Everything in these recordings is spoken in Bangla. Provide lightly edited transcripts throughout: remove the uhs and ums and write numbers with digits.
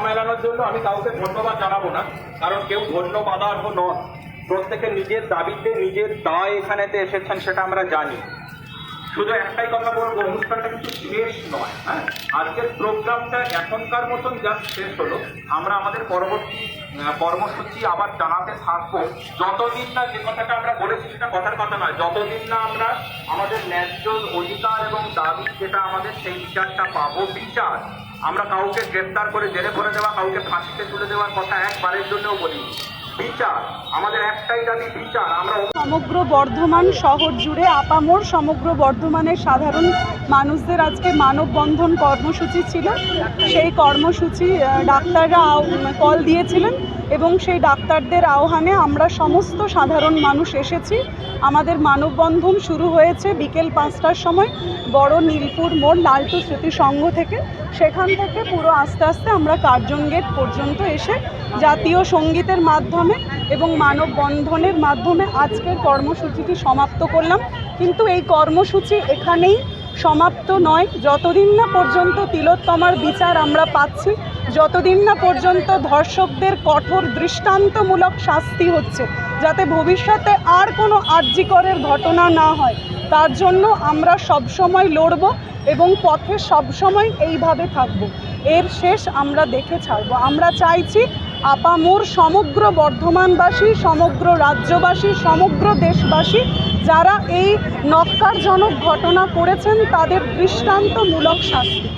মেলানোর জন্য আমি কাউকে ধন্যবাদ জানাবো না, কারণ কেউ ধন্যবাদার্হ নন। প্রত্যেকে নিজের দাবিতে নিজের দায় এখানেতে এসেছেন, সেটা আমরা জানি। শুধু একটাই কথা বলবো, অনুষ্ঠানটা কিন্তু শেষ নয়। হ্যাঁ, আজকের প্রোগ্রামটা এখনকার মতন জাস্ট শেষ হলো। আমরা আমাদের পরবর্তী কর্মসূচি আবার জানাতে থাকবো, যতদিন না, যে কথাটা আমরা বলেছি সেটা কথার কথা নয়, যতদিন না আমরা আমাদের ন্যায্য অধিকার এবং দাবি যেটা আমাদের, সেই বিচারটা পাবো। বিচার, আমরা কাউকে গ্রেপ্তার করে জেলে ভরে দেওয়া, কাউকে ফাঁসিতে তুলে দেওয়ার কথা একবারের জন্যও বলিনি। বিচার, আমাদের একটাই দাবি, বিচার। আমরা সমগ্র বর্ধমান শহর জুড়ে আপামর সমগ্র বর্ধমানের সাধারণ মানুষদের আজকে মানববন্ধন কর্মসূচি ছিল। সেই কর্মসূচি ডাক্তাররা কল দিয়েছিলেন এবং সেই ডাক্তারদের আহ্বানে আমরা সমস্ত সাধারণ মানুষ এসেছি। আমাদের মানববন্ধন শুরু হয়েছে বিকেল 5টার সময় বড় নীলপুর মোড় লালটু স্মৃতি সংঘ থেকে। সেখান থেকে পুরো আস্তে আস্তে আমরা কার্জন গেট পর্যন্ত এসে জাতীয় সঙ্গীতের মাধ্যমে এবং মানববন্ধনের মাধ্যমে আজকের কর্মসূচিটি সমাপ্ত করলাম। কিন্তু এই কর্মসূচি এখানেই সমাপ্ত নয়। যতদিন না পর্যন্ত তিলোত্তমার বিচার আমরা পাচ্ছি, যতদিন না পর্যন্ত ধর্ষকদের কঠোর দৃষ্টান্তমূলক শাস্তি হচ্ছে, যাতে ভবিষ্যতে আর কোনো আর্যিকরের ঘটনা না হয়, তার জন্য আমরা সবসময় লড়ব এবং পথে সবসময় এইভাবে থাকব। এর শেষ আমরা দেখে ছাড়ব। আমরা চাইছি আপামর সমগ্র বর্ধমানবাসী, সমগ্র রাজ্যবাসী, সমগ্র দেশবাসী যারা এই ন্যক্কারজনক ঘটনা করেছেন তাদের দৃষ্টান্তমূলক শাস্তি।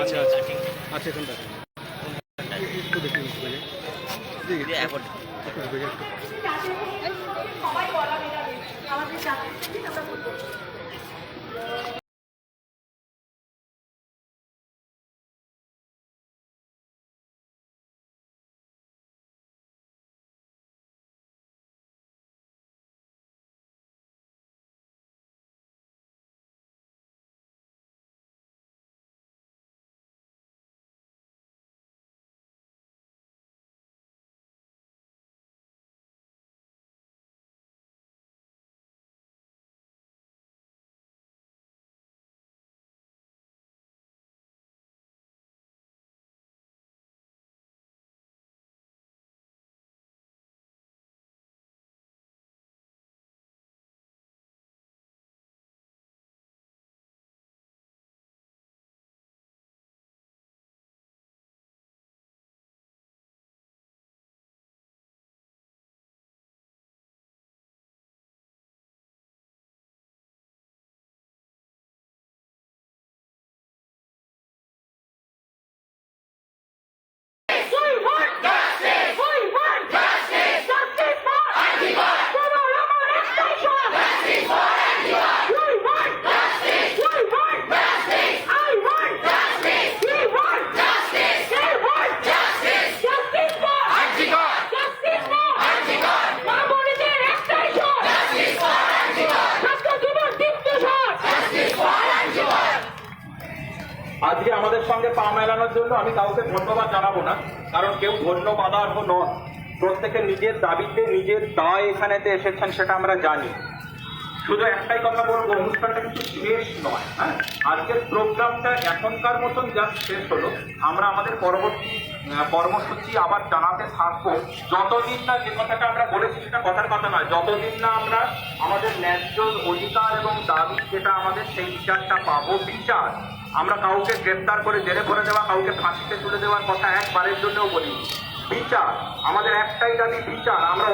আচ্ছা আচ্ছা আচ্ছা এখানটা একটু দেখি আজকে আমাদের সঙ্গে পা মেলানোর জন্য আমি কাউকে ধন্যবাদ জানাবো না, কারণ কেউ ধন্যবাদার্হ নন। প্রত্যেকে নিজের দাবিতে নিজের দায় এখানেতে এসেছেন, সেটা আমরা জানি। শুধু একটাই কথা বলবো, অনুষ্ঠানটা কিন্তু শেষ নয়। হ্যাঁ, আজকের প্রোগ্রামটা এখনকার মতন জাস্ট শেষ হলো। আমরা আমাদের পরবর্তী কর্মসূচি আবার জানাতে থাকবো, যতদিন না, যে কথাটা আমরা বলেছি সেটা কথার কথা নয়, যতদিন না আমরা আমাদের ন্যায্য অধিকার এবং দাবি যেটা আমাদের, সেই বিচারটা পাবো। বিচার, আমরা কাউকে গ্রেপ্তার করে জেলে ভরে দেওয়া, কাউকে ফাঁসিতে তুলে দেওয়ার কথা একবারের জন্যও বলিনি। বিচার, আমাদের একটাই দাবি, বিচার। আমরা